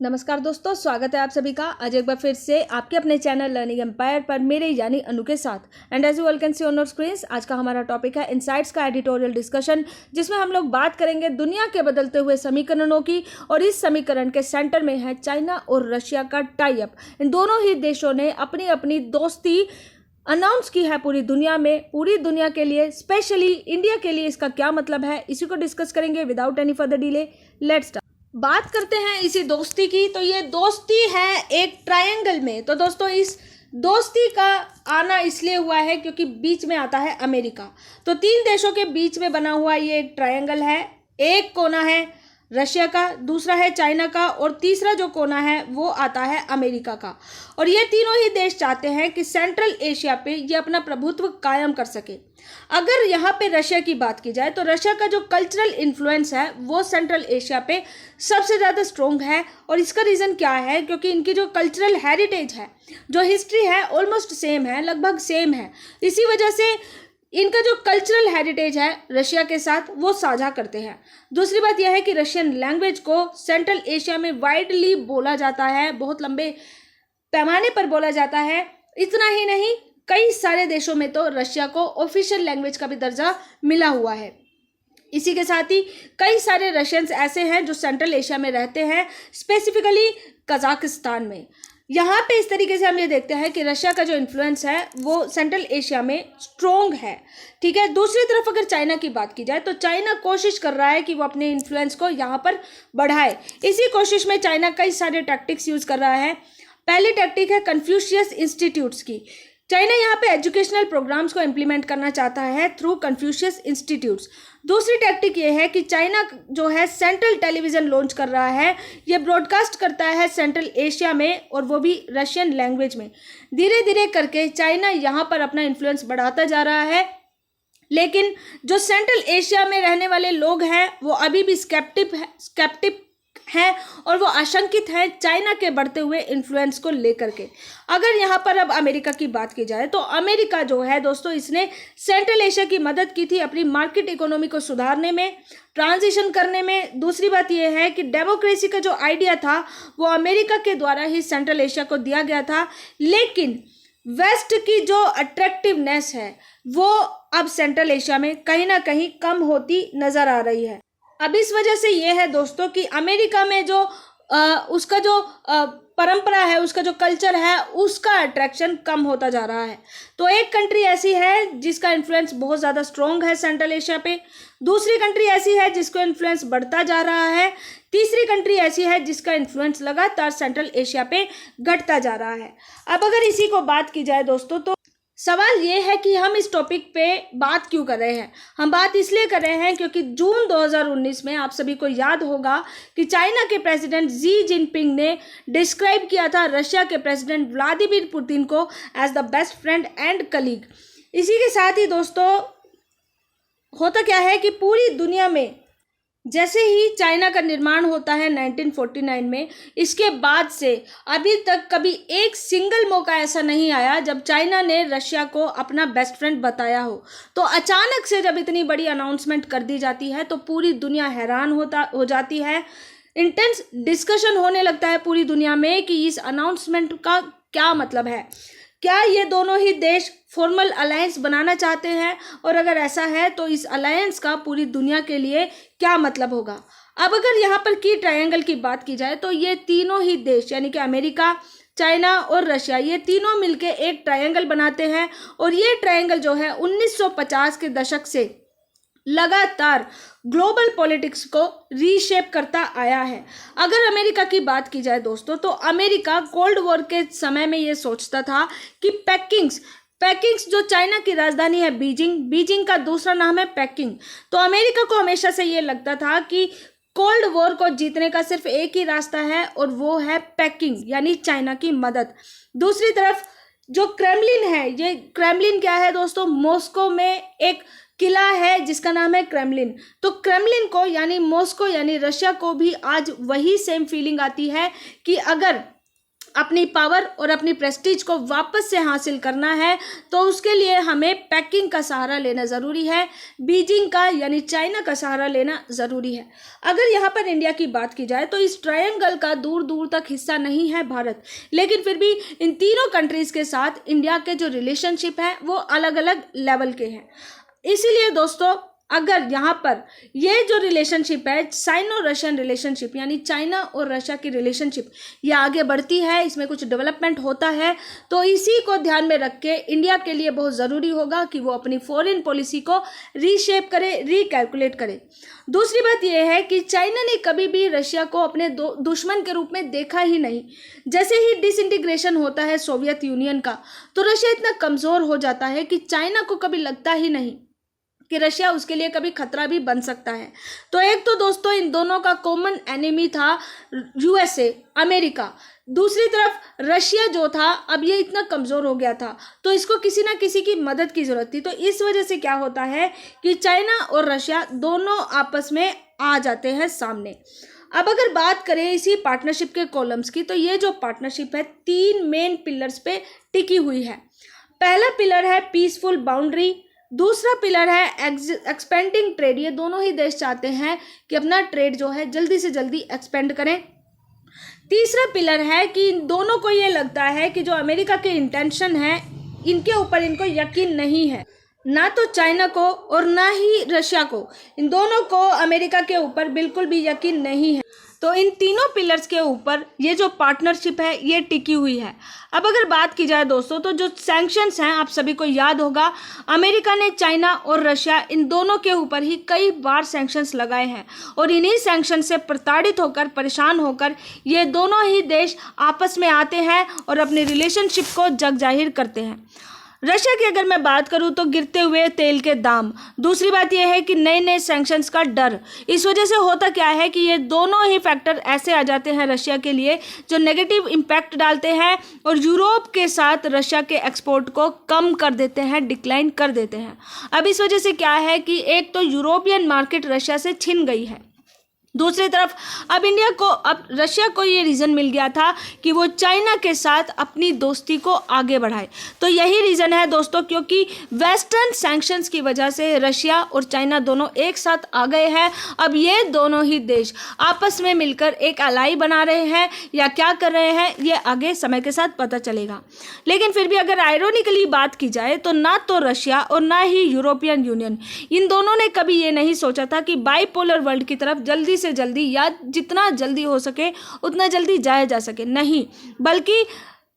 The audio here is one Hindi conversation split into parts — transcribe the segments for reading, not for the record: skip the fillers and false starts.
नमस्कार दोस्तों, स्वागत है आप सभी का आज एक बार फिर से आपके अपने चैनल लर्निंग एम्पायर पर मेरे यानी अनु के साथ। And as you all can see on your screens, आज का हमारा टॉपिक है इनसाइट्स का एडिटोरियल डिस्कशन, जिसमें हम लोग बात करेंगे दुनिया के बदलते हुए समीकरणों की। और इस समीकरण के सेंटर में है चाइना और रशिया का टाई अप। इन दोनों ही देशों ने अपनी अपनी दोस्ती अनाउंस की है पूरी दुनिया में, पूरी दुनिया के लिए, स्पेशली इंडिया के लिए इसका क्या मतलब है, इसी को डिस्कस करेंगे without any further delay. Let's start. बात करते हैं इसी दोस्ती की। तो ये दोस्ती है एक ट्रायंगल में। तो दोस्तों, इस दोस्ती का आना इसलिए हुआ है क्योंकि बीच में आता है अमेरिका। तो तीन देशों के बीच में बना हुआ ये एक ट्रायंगल है। एक कोना है रशिया का, दूसरा है चाइना का, और तीसरा जो कोना है वो आता है अमेरिका का। और ये तीनों ही देश चाहते हैं कि सेंट्रल एशिया पे ये अपना प्रभुत्व कायम कर सके। अगर यहाँ पे रशिया की बात की जाए तो रशिया का जो कल्चरल इन्फ्लुएंस है वो सेंट्रल एशिया पे सबसे ज़्यादा स्ट्रोंग है। और इसका रीज़न क्या है? क्योंकि इनकी जो कल्चरल हेरिटेज है, जो हिस्ट्री है, ऑलमोस्ट सेम है, लगभग सेम है। इसी वजह से इनका जो कल्चरल हेरिटेज है रशिया के साथ वो साझा करते हैं। दूसरी बात यह है कि रशियन लैंग्वेज को सेंट्रल एशिया में वाइडली बोला जाता है, बहुत लंबे पैमाने पर बोला जाता है। इतना ही नहीं, कई सारे देशों में तो रशिया को ऑफिशियल लैंग्वेज का भी दर्जा मिला हुआ है। इसी के साथ ही कई सारे रशियंस ऐसे हैं जो सेंट्रल एशिया में रहते हैं, स्पेसिफिकली कजाकिस्तान में। यहाँ पे इस तरीके से हम ये देखते हैं कि रशिया का जो इन्फ्लुएंस है वो सेंट्रल एशिया में स्ट्रोंग है। ठीक है। दूसरी तरफ अगर चाइना की बात की जाए तो चाइना कोशिश कर रहा है कि वो अपने इन्फ्लुएंस को यहाँ पर बढ़ाए। इसी कोशिश में चाइना कई सारे टैक्टिक्स यूज कर रहा है। पहली टैक्टिक है कन्फ्यूशियस इंस्टीट्यूट्स की। चाइना यहाँ पे एजुकेशनल प्रोग्राम्स को इम्प्लीमेंट करना चाहता है थ्रू कन्फ्यूशियस इंस्टीट्यूट्स। दूसरी टैक्टिक ये है कि चाइना जो है सेंट्रल टेलीविज़न लॉन्च कर रहा है। ये ब्रॉडकास्ट करता है सेंट्रल एशिया में, और वो भी रशियन लैंग्वेज में। धीरे धीरे करके चाइना यहाँ पर अपना इन्फ्लुएंस बढ़ाता जा रहा है। लेकिन जो सेंट्रल एशिया में रहने वाले लोग हैं वो अभी भी स्केप्टिक हैं और वो आशंकित हैं चाइना के बढ़ते हुए इन्फ्लुएंस को लेकर के। अगर यहाँ पर अब अमेरिका की बात की जाए तो अमेरिका जो है दोस्तों, इसने सेंट्रल एशिया की मदद की थी अपनी मार्केट इकोनॉमी को सुधारने में, ट्रांजिशन करने में। दूसरी बात यह है कि डेमोक्रेसी का जो आइडिया था वो अमेरिका के द्वारा ही सेंट्रल एशिया को दिया गया था। लेकिन वेस्ट की जो अट्रैक्टिवनेस है वो अब सेंट्रल एशिया में कहीं ना कहीं कम होती नजर आ रही है। अब इस वजह से ये है दोस्तों कि अमेरिका में जो उसका जो परंपरा है, उसका जो कल्चर है, उसका अट्रैक्शन कम होता जा रहा है। तो एक कंट्री ऐसी है जिसका इन्फ्लुएंस बहुत ज़्यादा स्ट्रॉन्ग है सेंट्रल एशिया पे। दूसरी कंट्री ऐसी है जिसका इन्फ्लुएंस बढ़ता जा रहा है। तीसरी कंट्री ऐसी है जिसका इन्फ्लुएंस लगातार सेंट्रल एशिया पे घटता जा रहा है। अब अगर इसी को बात की जाए दोस्तों, तो सवाल ये है कि हम इस टॉपिक पे बात क्यों कर रहे हैं। हम बात इसलिए कर रहे हैं क्योंकि जून 2019 में आप सभी को याद होगा कि चाइना के प्रेसिडेंट जी जिनपिंग ने डिस्क्राइब किया था रशिया के प्रेसिडेंट व्लादिमीर पुतिन को as the best friend and colleague. इसी के साथ ही दोस्तों, होता क्या है कि पूरी दुनिया में जैसे ही चाइना का निर्माण होता है 1949 में, इसके बाद से अभी तक कभी एक सिंगल मौका ऐसा नहीं आया जब चाइना ने रशिया को अपना बेस्ट फ्रेंड बताया हो। तो अचानक से जब इतनी बड़ी अनाउंसमेंट कर दी जाती है तो पूरी दुनिया हैरान हो जाती है। इंटेंस डिस्कशन होने लगता है पूरी दुनिया में कि इस अनाउंसमेंट का क्या मतलब है। क्या ये दोनों ही देश फॉर्मल अलायंस बनाना चाहते हैं, और अगर ऐसा है तो इस अलायंस का पूरी दुनिया के लिए क्या मतलब होगा। अब अगर यहाँ पर की ट्रायंगल की बात की जाए तो ये तीनों ही देश यानी कि अमेरिका, चाइना और रशिया, ये तीनों मिलके एक ट्रायंगल बनाते हैं। और ये ट्रायंगल जो है 1950 के दशक से लगातार ग्लोबल पॉलिटिक्स को रीशेप करता आया है। अगर अमेरिका की बात की जाए दोस्तों, तो अमेरिका कोल्ड वॉर के समय में ये सोचता था कि पैकिंग्स जो चाइना की राजधानी है बीजिंग का दूसरा नाम है पैकिंग। तो अमेरिका को हमेशा से ये लगता था कि कोल्ड वॉर को जीतने का सिर्फ एक ही रास्ता है और वो है पैकिंग यानी चाइना की मदद। दूसरी तरफ जो क्रेमलिन है, ये क्रेमलिन क्या है दोस्तों? मॉस्को में एक किला है जिसका नाम है क्रेमलिन। तो क्रेमलिन को यानी मॉस्को यानी रशिया को भी आज वही सेम फीलिंग आती है कि अगर अपनी पावर और अपनी प्रेस्टीज को वापस से हासिल करना है तो उसके लिए हमें पेकिंग का सहारा लेना ज़रूरी है, बीजिंग का यानी चाइना का सहारा लेना ज़रूरी है। अगर यहाँ पर इंडिया की बात की जाए तो इस ट्रायंगल का दूर दूर तक हिस्सा नहीं है भारत, लेकिन फिर भी इन तीनों कंट्रीज़ के साथ इंडिया के जो रिलेशनशिप है वो अलग अलग लेवल के हैं। इसीलिए दोस्तों अगर यहाँ पर ये जो रिलेशनशिप है साइनो रशियन रिलेशनशिप यानी चाइना और रशिया की रिलेशनशिप ये आगे बढ़ती है, इसमें कुछ डेवलपमेंट होता है, तो इसी को ध्यान में रख के इंडिया के लिए बहुत ज़रूरी होगा कि वो अपनी फॉरेन पॉलिसी को रीशेप करे, रिकैलकुलेट करे। दूसरी बात यह है कि चाइना ने कभी भी रशिया को अपने दुश्मन के रूप में देखा ही नहीं। जैसे ही डिसइंटीग्रेशन होता है सोवियत यूनियन का तो रशिया इतना कमज़ोर हो जाता है कि चाइना को कभी लगता ही नहीं कि रशिया उसके लिए कभी खतरा भी बन सकता है। तो एक तो दोस्तों इन दोनों का कॉमन एनिमी था यूएसए अमेरिका, दूसरी तरफ रशिया जो था अब ये इतना कमज़ोर हो गया था तो इसको किसी ना किसी की मदद की ज़रूरत थी। तो इस वजह से क्या होता है कि चाइना और रशिया दोनों आपस में आ जाते हैं सामने। अब अगर बात करें इसी पार्टनरशिप के कॉलम्स की तो ये जो पार्टनरशिप है 3 मेन पिलर्स पे टिकी हुई है। पहला पिलर है पीसफुल बाउंड्री, दूसरा पिलर है एक्सपेंडिंग ट्रेड, ये दोनों ही देश चाहते हैं कि अपना ट्रेड जो है जल्दी से जल्दी एक्सपेंड करें। तीसरा पिलर है कि इन दोनों को ये लगता है कि जो अमेरिका के इंटेंशन है इनके ऊपर इनको यकीन नहीं है, ना तो चाइना को और ना ही रशिया को, इन दोनों को अमेरिका के ऊपर बिल्कुल भी यकीन नहीं है। तो इन तीनों पिलर्स के ऊपर ये जो पार्टनरशिप है ये टिकी हुई है। अब अगर बात की जाए दोस्तों तो जो सैंक्शंस हैं आप सभी को याद होगा अमेरिका ने चाइना और रशिया इन दोनों के ऊपर ही कई बार सैंक्शंस लगाए हैं और इन्हीं सैंक्शन से प्रताड़ित होकर परेशान होकर ये दोनों ही देश आपस में आते हैं और अपनी रिलेशनशिप को जग जाहिर करते हैं। रशिया की अगर मैं बात करूं तो गिरते हुए तेल के दाम, दूसरी बात यह है कि नए नए सैंक्शंस का डर। इस वजह से होता क्या है कि ये दोनों ही फैक्टर ऐसे आ जाते हैं रशिया के लिए जो नेगेटिव इम्पैक्ट डालते हैं और यूरोप के साथ रशिया के एक्सपोर्ट को कम कर देते हैं, डिक्लाइन कर देते हैं। अब इस वजह से क्या है कि एक तो यूरोपियन मार्केट रशिया से छिन गई है, दूसरी तरफ अब रशिया को ये रीज़न मिल गया था कि वो चाइना के साथ अपनी दोस्ती को आगे बढ़ाए। तो यही रीज़न है दोस्तों क्योंकि वेस्टर्न सैंक्शंस की वजह से रशिया और चाइना दोनों एक साथ आ गए हैं। अब ये दोनों ही देश आपस में मिलकर एक अलाई बना रहे हैं या क्या कर रहे हैं ये आगे समय के साथ पता चलेगा। लेकिन फिर भी अगर आयरोनिकली बात की जाए तो ना तो रशिया और ना ही यूरोपियन यूनियन इन दोनों ने कभी ये नहीं सोचा था कि बाइपोलर वर्ल्ड की तरफ जल्दी से जल्दी या जितना जल्दी हो सके उतना जल्दी जाया जा सके, नहीं, बल्कि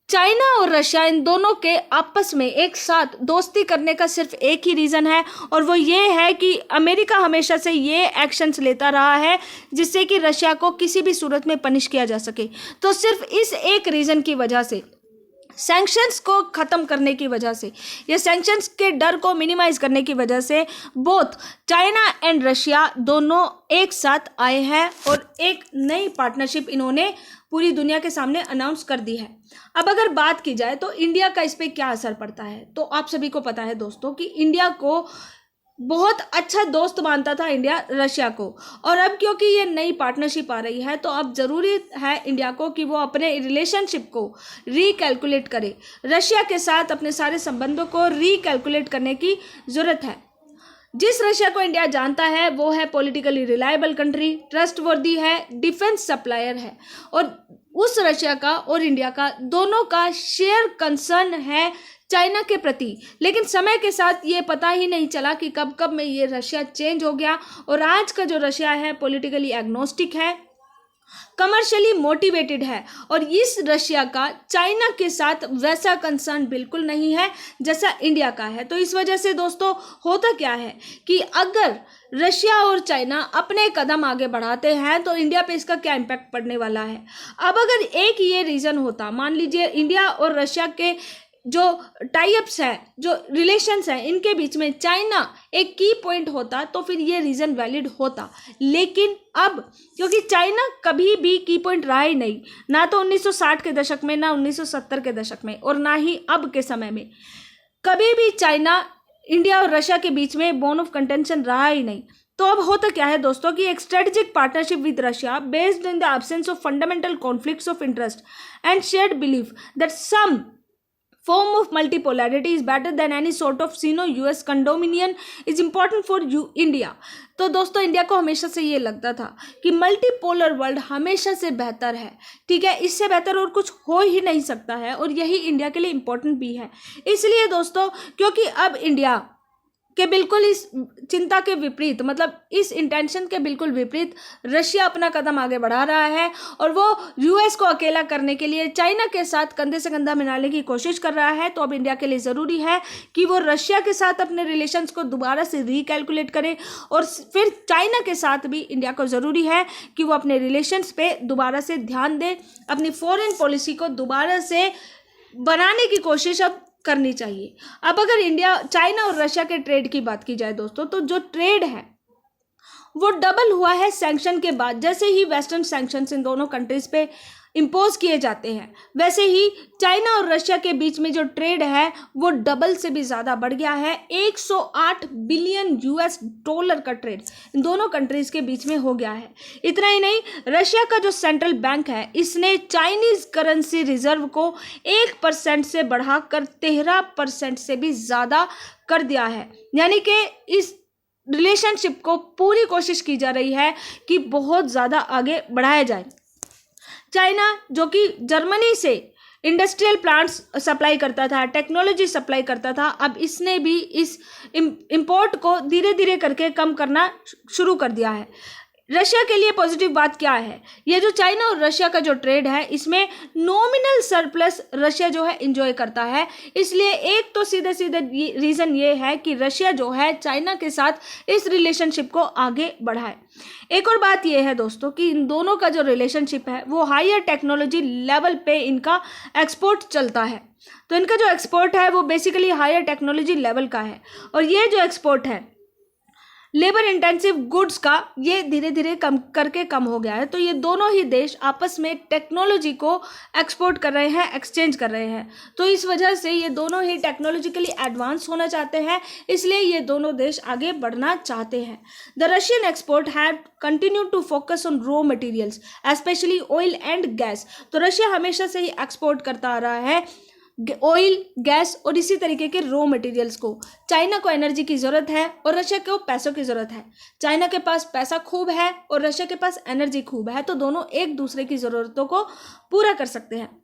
चाइना और रशिया इन दोनों के आपस में एक साथ दोस्ती करने का सिर्फ एक ही रीज़न है और वो ये है कि अमेरिका हमेशा से ये एक्शंस लेता रहा है जिससे कि रशिया को किसी भी सूरत में पनिश किया जा सके। तो सिर्फ इस एक रीज़न की वजह से, सैंक्शंस को ख़त्म करने की वजह से या सैंक्शंस के डर को मिनिमाइज़ करने की वजह से बोथ चाइना एंड रशिया दोनों एक साथ आए हैं और एक नई पार्टनरशिप इन्होंने पूरी दुनिया के सामने अनाउंस कर दी है। अब अगर बात की जाए तो इंडिया का इस पर क्या असर पड़ता है, तो आप सभी को पता है दोस्तों कि इंडिया को बहुत अच्छा दोस्त मानता था इंडिया रशिया को, और अब क्योंकि ये नई पार्टनरशिप आ रही है तो अब ज़रूरी है इंडिया को कि वो अपने रिलेशनशिप को रीकैलकुलेट करे, रशिया के साथ अपने सारे संबंधों को रीकैलकुलेट करने की ज़रूरत है। जिस रशिया को इंडिया जानता है वो है पॉलिटिकली रिलायबल कंट्री, ट्रस्टवर्दी है, डिफेंस सप्लायर है, और उस रशिया का और इंडिया का दोनों का शेयर कंसर्न है चाइना के प्रति। लेकिन समय के साथ ये पता ही नहीं चला कि कब कब में ये रशिया चेंज हो गया और आज का जो रशिया है पॉलिटिकली एग्नोस्टिक है, कमर्शियली मोटिवेटेड है, और इस रशिया का चाइना के साथ वैसा कंसर्न बिल्कुल नहीं है जैसा इंडिया का है। तो इस वजह से दोस्तों होता क्या है कि अगर रशिया और चाइना अपने कदम आगे बढ़ाते हैं तो इंडिया पे इसका क्या इम्पैक्ट पड़ने वाला है। अब अगर एक ये रीज़न होता, मान लीजिए इंडिया और रशिया के जो टाइप्स हैं, जो रिलेशंस हैं, इनके बीच में चाइना एक की पॉइंट होता तो फिर ये रीज़न वैलिड होता। लेकिन अब क्योंकि चाइना कभी भी की पॉइंट रहा ही नहीं, ना तो 1960 के दशक में, ना 1970 के दशक में, और ना ही अब के समय में, कभी भी चाइना इंडिया और रशिया के बीच में बोन ऑफ कंटेंशन रहा ही नहीं। तो अब होता क्या है दोस्तों कि एक strategic partnership with Russia based in the absence of fundamental conflicts of interest and shared belief that some form of multipolarity is better than any sort of Sino-US condominium is important for India। तो दोस्तों इंडिया को हमेशा से ये लगता था कि मल्टीपोलर वर्ल्ड हमेशा से बेहतर है, ठीक है, इससे बेहतर और कुछ हो ही नहीं सकता है, और यही इंडिया के लिए इम्पोर्टेंट भी है। इसलिए दोस्तों क्योंकि अब इंडिया के बिल्कुल इस चिंता के विपरीत, मतलब इस इंटेंशन के बिल्कुल विपरीत रशिया अपना कदम आगे बढ़ा रहा है, और वो यूएस को अकेला करने के लिए चाइना के साथ कंधे से कंधा मिलाने की कोशिश कर रहा है। तो अब इंडिया के लिए ज़रूरी है कि वो रशिया के साथ अपने रिलेशंस को दोबारा से रिकैलकुलेट करे, और फिर चाइना के साथ भी इंडिया को ज़रूरी है कि वो अपने रिलेशंस पे दोबारा से ध्यान दे, अपनी फॉरेन पॉलिसी को दोबारा से बनाने की कोशिश अब करनी चाहिए। अब अगर इंडिया, चाइना और रशिया के ट्रेड की बात की जाए दोस्तों, तो जो ट्रेड है वो डबल हुआ है सैंक्शन के बाद। जैसे ही वेस्टर्न सैंक्शंस इन दोनों कंट्रीज पे इम्पोज किए जाते हैं, वैसे ही चाइना और रशिया के बीच में जो ट्रेड है वो डबल से भी ज़्यादा बढ़ गया है। 108 बिलियन यूएस डॉलर का ट्रेड इन दोनों कंट्रीज के बीच में हो गया है। इतना ही नहीं, रशिया का जो सेंट्रल बैंक है इसने चाइनीज करेंसी रिजर्व को 1% से बढ़ाकर 13% से भी ज़्यादा कर दिया है। यानी कि इस रिलेशनशिप को पूरी कोशिश की जा रही है कि बहुत ज़्यादा आगे बढ़ाया जाए। चाइना जो कि जर्मनी से इंडस्ट्रियल प्लांट्स सप्लाई करता था, टेक्नोलॉजी सप्लाई करता था, अब इसने भी इस इंपोर्ट को धीरे धीरे करके कम करना शुरू कर दिया है। रशिया के लिए पॉजिटिव बात क्या है, ये जो चाइना और रशिया का जो ट्रेड है इसमें नॉमिनल सरप्लस रशिया जो है इंजॉय करता है। इसलिए एक तो सीधे सीधे रीज़न ये है कि रशिया जो है चाइना के साथ इस रिलेशनशिप को आगे बढ़ाए। एक और बात यह है दोस्तों कि इन दोनों का जो रिलेशनशिप है वो हायर टेक्नोलॉजी लेवल पे इनका एक्सपोर्ट चलता है। तो इनका जो एक्सपोर्ट है वो बेसिकली हायर टेक्नोलॉजी लेवल का है, और ये जो एक्सपोर्ट है लेबर इंटेंसिव गुड्स का, ये धीरे धीरे कम हो गया है। तो ये दोनों ही देश आपस में टेक्नोलॉजी को एक्सपोर्ट कर रहे हैं, एक्सचेंज कर रहे हैं। तो इस वजह से ये दोनों ही टेक्नोलॉजिकली एडवांस होना चाहते हैं, इसलिए ये दोनों देश आगे बढ़ना चाहते हैं। The Russian export had continue to focus on raw materials specially oil and gas. तो रशिया हमेशा से ही एक्सपोर्ट करता आ रहा है ऑयल, गैस और इसी तरीके के रॉ मटेरियल्स को। चाइना को एनर्जी की ज़रूरत है और रशिया को पैसों की ज़रूरत है। चाइना के पास पैसा खूब है और रशिया के पास एनर्जी खूब है, तो दोनों एक दूसरे की ज़रूरतों को पूरा कर सकते हैं।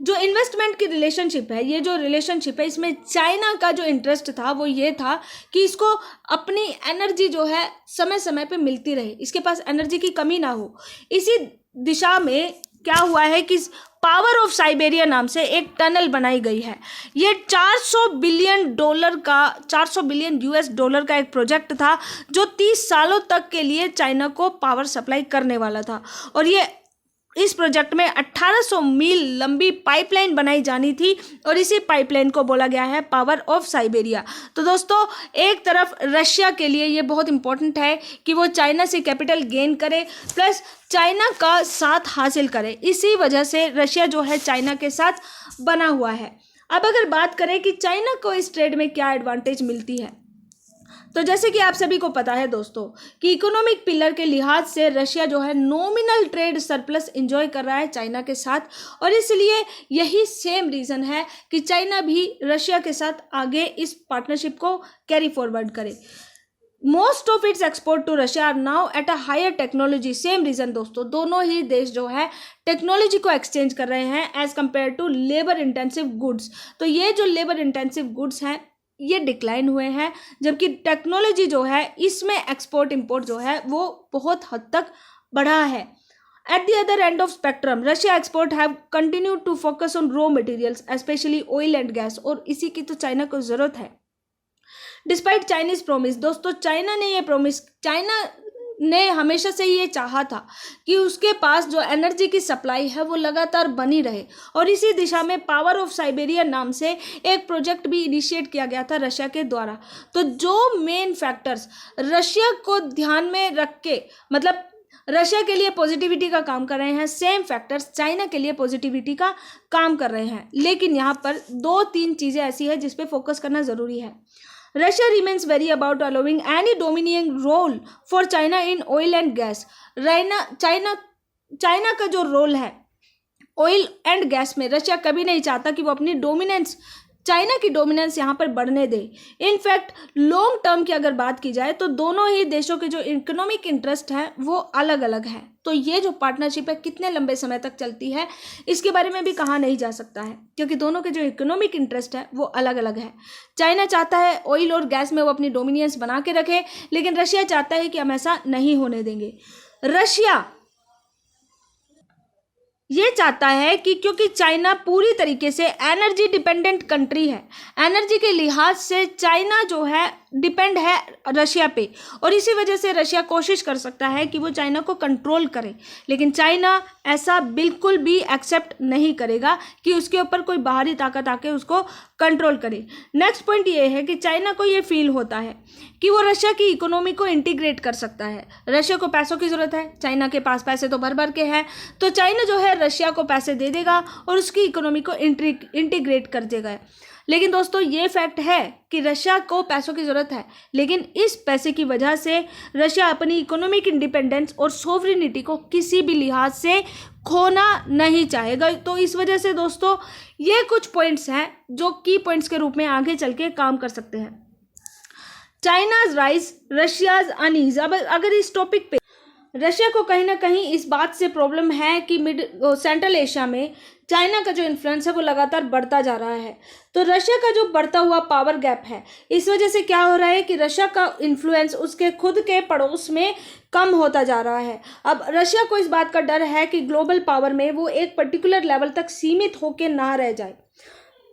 जो इन्वेस्टमेंट की रिलेशनशिप है, ये जो रिलेशनशिप है, इसमें चाइना का जो इंटरेस्ट था वो ये था कि इसको अपनी एनर्जी जो है समय समय पे मिलती रहे, इसके पास एनर्जी की कमी ना हो। इसी दिशा में क्या हुआ है कि पावर ऑफ साइबेरिया नाम से एक टनल बनाई गई है। ये 400 बिलियन यूएस डॉलर का एक प्रोजेक्ट था जो 30 सालों तक के लिए चाइना को पावर सप्लाई करने वाला था, और ये इस प्रोजेक्ट में 1800 मील लंबी पाइपलाइन बनाई जानी थी, और इसी पाइपलाइन को बोला गया है पावर ऑफ साइबेरिया। तो दोस्तों एक तरफ रशिया के लिए ये बहुत इंपॉर्टेंट है कि वो चाइना से कैपिटल गेन करे प्लस चाइना का साथ हासिल करे। इसी वजह से रशिया जो है चाइना के साथ बना हुआ है। अब अगर बात करें कि चाइना को इस ट्रेड में क्या एडवांटेज मिलती है, तो जैसे कि आप सभी को पता है दोस्तों कि इकोनॉमिक पिलर के लिहाज से रशिया जो है नॉमिनल ट्रेड सरप्लस एंजॉय कर रहा है चाइना के साथ, और इसलिए यही सेम रीज़न है कि चाइना भी रशिया के साथ आगे इस पार्टनरशिप को कैरी फॉरवर्ड करे। Most of its export to Russia are now at a higher technology. Same reason दोस्तों, दोनों ही देश जो है टेक्नोलॉजी को एक्सचेंज कर रहे हैं as compare to labour intensive goods. तो ये जो लेबर इंटेंसिव गुड्स हैं ये डिक्लाइन हुए हैं, जबकि टेक्नोलॉजी जो है इसमें एक्सपोर्ट इंपोर्ट जो है वो बहुत हद तक बढ़ा है। At the other end of spectrum Russia export have continue to focus on raw materials specially oil and gas, और इसी की तो चाइना को ज़रूरत है। डिस्पाइट चाइनीज प्रोमिस, दोस्तों चाइना ने हमेशा से ये चाहा था कि उसके पास जो एनर्जी की सप्लाई है वो लगातार बनी रहे, और इसी दिशा में पावर ऑफ साइबेरिया नाम से एक प्रोजेक्ट भी इनिशिएट किया गया था रशिया के द्वारा। तो जो मेन फैक्टर्स रशिया को ध्यान में रख के, मतलब रशिया के लिए पॉजिटिविटी का काम कर रहे हैं, सेम फैक्टर्स चाइना के लिए पॉजिटिविटी का काम कर रहे हैं। लेकिन यहाँ पर 2-3 चीज़ें ऐसी है जिस पे फोकस करना ज़रूरी है। Russia remains very about allowing any dominion role for China in oil and gas. China का जो रोल है ऑयल एंड गैस में, रशिया कभी नहीं चाहता कि वो अपनी डोमिनेंस, चाइना की डोमिनेंस यहाँ पर बढ़ने दे। इनफैक्ट लॉन्ग टर्म की अगर बात की जाए तो दोनों ही देशों के जो इकोनॉमिक इंटरेस्ट हैं वो अलग अलग है। तो ये जो पार्टनरशिप है कितने लंबे समय तक चलती है इसके बारे में भी कहा नहीं जा सकता है, क्योंकि दोनों के जो इकोनॉमिक इंटरेस्ट है वो अलग अलग है। चाइना चाहता है ऑयल और गैस में वो अपनी डोमिनियंस बना के रखे, लेकिन रशिया चाहता है कि हम ऐसा नहीं होने देंगे। रशिया ये चाहता है कि क्योंकि चाइना पूरी तरीके से एनर्जी डिपेंडेंट कंट्री है, एनर्जी के लिहाज से चाइना जो है डिपेंड है रशिया पे, और इसी वजह से रशिया कोशिश कर सकता है कि वो चाइना को कंट्रोल करे, लेकिन चाइना ऐसा बिल्कुल भी एक्सेप्ट नहीं करेगा कि उसके ऊपर कोई बाहरी ताकत आके उसको कंट्रोल करे। नेक्स्ट पॉइंट ये है कि चाइना को ये फील होता है कि वो रशिया की इकोनॉमी को इंटीग्रेट कर सकता है। रशिया को पैसों की ज़रूरत है, चाइना के पास पैसे तो भर भर के हैं, तो चाइना जो है रशिया को पैसे दे देगा और उसकी इकोनॉमी को इंटीग्रेट कर देगा। लेकिन दोस्तों ये फैक्ट है कि रशिया को पैसों की ज़रूरत है, लेकिन इस पैसे की वजह से रशिया अपनी इकोनॉमिक इंडिपेंडेंस और सोवरेनिटी को किसी भी लिहाज से खोना नहीं चाहेगा। तो इस वजह से दोस्तों ये कुछ पॉइंट्स हैं जो की पॉइंट्स के रूप में आगे चल के काम कर सकते हैं। China's rise, Russia's unease. अब अगर इस टॉपिक पे रशिया को कहीं ना कहीं इस बात से प्रॉब्लम है कि सेंट्रल एशिया में चाइना का जो इन्फ्लुएंस है वो लगातार बढ़ता जा रहा है। तो रशिया का जो बढ़ता हुआ पावर गैप है, इस वजह से क्या हो रहा है कि रशिया का इन्फ्लुएंस उसके खुद के पड़ोस में कम होता जा रहा है। अब रशिया को इस बात का डर है कि ग्लोबल पावर में वो एक पर्टिकुलर लेवल तक सीमित होकर ना रह जाए।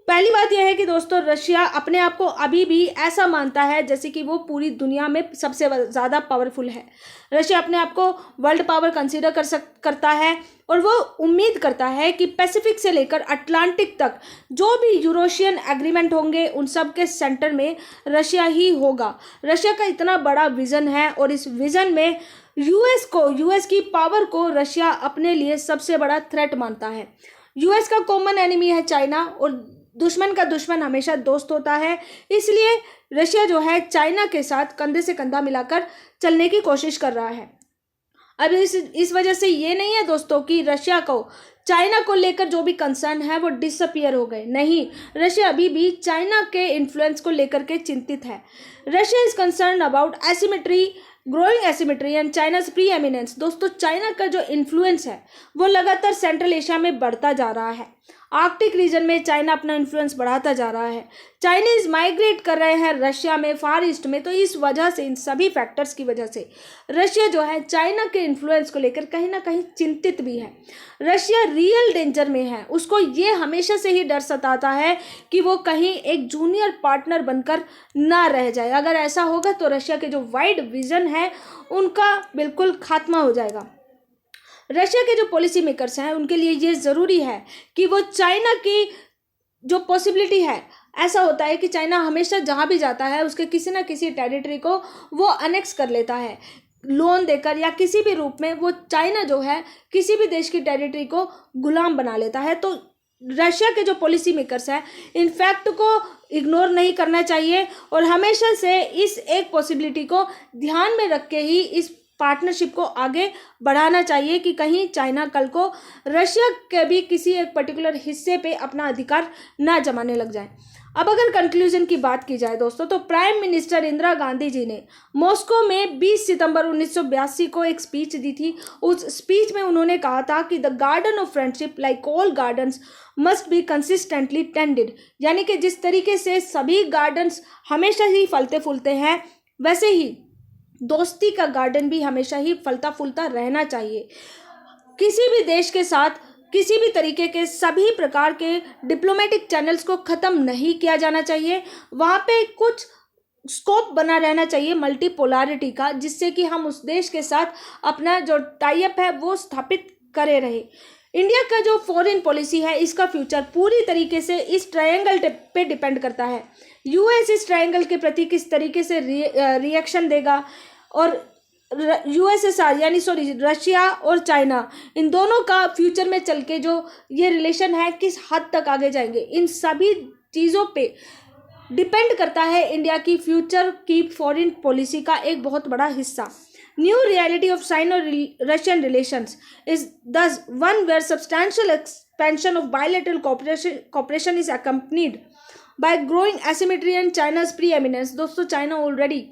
पहली बात यह है कि दोस्तों रशिया अपने आप को अभी भी ऐसा मानता है जैसे कि वो पूरी दुनिया में सबसे ज़्यादा पावरफुल है। रशिया अपने आप को वर्ल्ड पावर कंसीडर करता है और वो उम्मीद करता है कि पैसिफिक से लेकर अटलांटिक तक जो भी यूरोशियन एग्रीमेंट होंगे उन सब के सेंटर में रशिया ही होगा। रशिया का इतना बड़ा विज़न है और इस विज़न में यूएस की पावर को रशिया अपने लिए सबसे बड़ा थ्रेट मानता है। यूएस का कॉमन एनिमी है चाइना और दुश्मन का दुश्मन हमेशा दोस्त होता है, इसलिए रशिया जो है चाइना के साथ कंधे से कंधा मिलाकर चलने की कोशिश कर रहा है। अब इस वजह से ये नहीं है दोस्तों कि रशिया को चाइना को लेकर जो भी कंसर्न है वो डिसअपियर हो गए, नहीं, रशिया अभी भी चाइना के इन्फ्लुएंस को लेकर के चिंतित है। Russia is concern about asymmetry, growing asymmetry and China's pre eminence. दोस्तों चाइना का जो इन्फ्लुएंस है वो लगातार सेंट्रल एशिया में बढ़ता जा रहा है। आर्कटिक रीजन में चाइना अपना इन्फ्लुएंस बढ़ाता जा रहा है। चाइनीज माइग्रेट कर रहे हैं रशिया में, फार ईस्ट में। तो इस वजह से, इन सभी फैक्टर्स की वजह से रशिया जो है चाइना के इन्फ्लुएंस को लेकर कहीं ना कहीं चिंतित भी है। रशिया रियल डेंजर में है, उसको ये हमेशा से ही डर सताता है कि वो कहीं एक जूनियर पार्टनर बनकर ना रह जाए। अगर ऐसा होगा तो रशिया के जो वाइड विजन है उनका बिल्कुल खात्मा हो जाएगा। रशिया के जो पॉलिसी मेकर्स हैं उनके लिए ये ज़रूरी है कि वो चाइना की जो पॉसिबिलिटी है, ऐसा होता है कि चाइना हमेशा जहाँ भी जाता है उसके किसी ना किसी टेरिटरी को वो अनेक्स कर लेता है, लोन देकर या किसी भी रूप में वो चाइना जो है किसी भी देश की टेरिटरी को गुलाम बना लेता है। तो रशिया के जो पॉलिसी मेकर्स हैं इन फैक्ट को इग्नोर नहीं करना चाहिए और हमेशा से इस एक पॉसिबिलिटी को ध्यान में रख के ही इस पार्टनरशिप को आगे बढ़ाना चाहिए कि कहीं चाइना कल को रशिया के भी किसी एक पर्टिकुलर हिस्से पे अपना अधिकार ना जमाने लग जाए। अब अगर कंक्लूजन की बात की जाए दोस्तों, तो प्राइम मिनिस्टर इंदिरा गांधी जी ने मॉस्को में 20 सितंबर 1982 को एक स्पीच दी थी। उस स्पीच में उन्होंने कहा था कि the garden of friendship like all gardens must be consistently tended, यानी कि जिस तरीके से सभी गार्डन्स हमेशा ही फलते फूलते हैं वैसे ही दोस्ती का गार्डन भी हमेशा ही फलता फूलता रहना चाहिए। किसी भी देश के साथ किसी भी तरीके के सभी प्रकार के डिप्लोमेटिक चैनल्स को ख़त्म नहीं किया जाना चाहिए। वहाँ पे कुछ स्कोप बना रहना चाहिए मल्टीपोलैरिटी का, जिससे कि हम उस देश के साथ अपना जो टाई अप है वो स्थापित करे रहे। इंडिया का जो फॉरेन पॉलिसी है इसका फ्यूचर पूरी तरीके से इस ट्रायंगल पे डिपेंड करता है। यूएस इस ट्रायंगल के प्रति किस तरीके से रिएक्शन देगा और यूएसएसआर यानी रशिया और चाइना, इन दोनों का फ्यूचर में चल के जो ये रिलेशन है किस हद तक आगे जाएंगे, इन सभी चीज़ों पे डिपेंड करता है इंडिया की फ्यूचर की फॉरेन पॉलिसी का एक बहुत बड़ा हिस्सा। New reality of China Russian relations is this one where substantial expansion of bilateral cooperation is accompanied by growing asymmetry and China's preeminence। दोस्तों, चाइना ऑलरेडी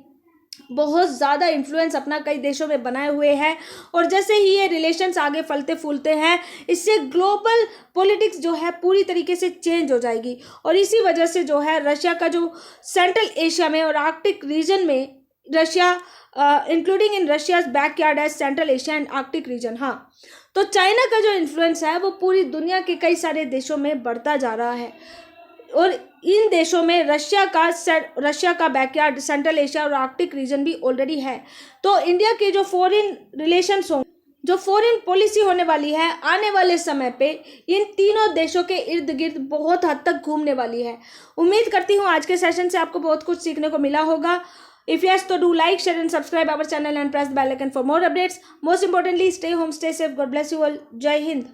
बहुत ज़्यादा इन्फ्लुएंस अपना कई देशों में बनाए हुए हैं, और जैसे ही ये रिलेशंस आगे फलते फूलते हैं, इससे ग्लोबल पॉलिटिक्स जो है पूरी तरीके से चेंज हो जाएगी। और इसी वजह से जो है रशिया का जो सेंट्रल एशिया में और आर्कटिक रीजन में Russia including in Russia's backyard as Central Asia and Arctic region, हाँ, तो चाइना का जो इन्फ्लुएंस है वो पूरी दुनिया के कई सारे देशों में बढ़ता जा रहा है, और इन देशों में रशिया का बैकयार्ड सेंट्रल एशिया और आर्कटिक रीजन भी ऑलरेडी है। तो इंडिया के जो फॉरेन रिलेशंस होंगे, जो फॉरेन पॉलिसी होने वाली है आने वाले समय पे, इन तीनों देशों के इर्द गिर्द बहुत हद तक घूमने वाली है। उम्मीद करती हूँ आज के सेशन से आपको बहुत कुछ सीखने को मिला होगा। If yes, तो do like, share and subscribe our channel and press the bell icon for more updates. Most importantly, stay home, stay safe. God bless you all. Jai Hind.